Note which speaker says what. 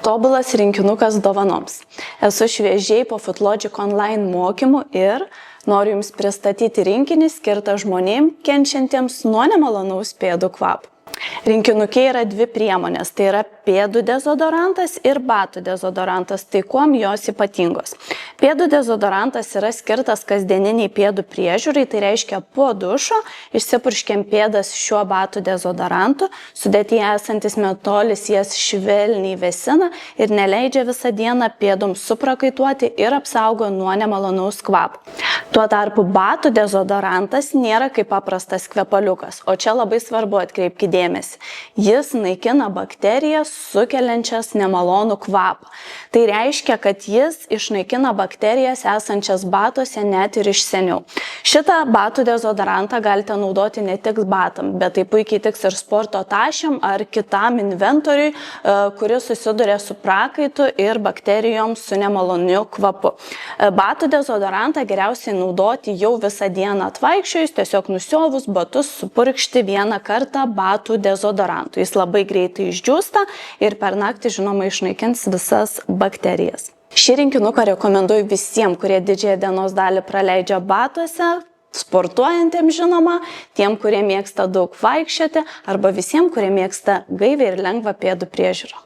Speaker 1: Tobulas rinkinukas dovanoms. Esu šviežiai po FootLogic online mokymų ir noriu Jums pristatyti rinkinį skirtą žmonėms kenčiantiems nuo nemalonaus pėdų kvapo. Rinkinuke yra dvi priemonės, tai yra pėdų dezodorantas ir batų dezodorantas, tai kuom jos ypatingos. Pėdų dezodorantas yra skirtas kasdieniniai pėdų priežiūrai, tai reiškia po dušo išsipurškiam pėdas šiuo batų dezodorantu, sudėtyje esantis metolis jas švelniai vėsina ir neleidžia visą dieną pėdoms suprakaituoti ir apsaugo nuo nemalonaus kvapo. Tuo tarpu batų dezodorantas nėra kaip paprastas kvepaliukas, o čia labai svarbu atkreipti dėmesį. Jis naikina bakterijas sukeliančias nemalonų kvapą. Tai reiškia, kad jis išnaikina bakterijas esančias batuose net ir iš seniau. Šitą batų dezodorantą galite naudoti ne tik batam, bet tai puikiai tiks ir sporto tašiam ar kitam inventoriui, kuris susiduria su prakaitu ir bakterijoms su nemaloniu kvapu. Batų dezodorantą geriausiai naudoti jau visą dieną atvaikščiojus, tiesiog nusiovus batus supurkšti vieną kartą batų dezodorantu. Jis labai greitai išdžiūsta ir per naktį, žinoma, išnaikins visas bakterijas. Šį rinkinuką rekomenduoju visiems, kurie didžiąją dienos dalį praleidžia batuose, sportuojantiems, žinoma, tiem, kurie mėgsta daug vaikščioti, arba visiems, kurie mėgsta gaivią ir lengvą pėdų priežiūrą.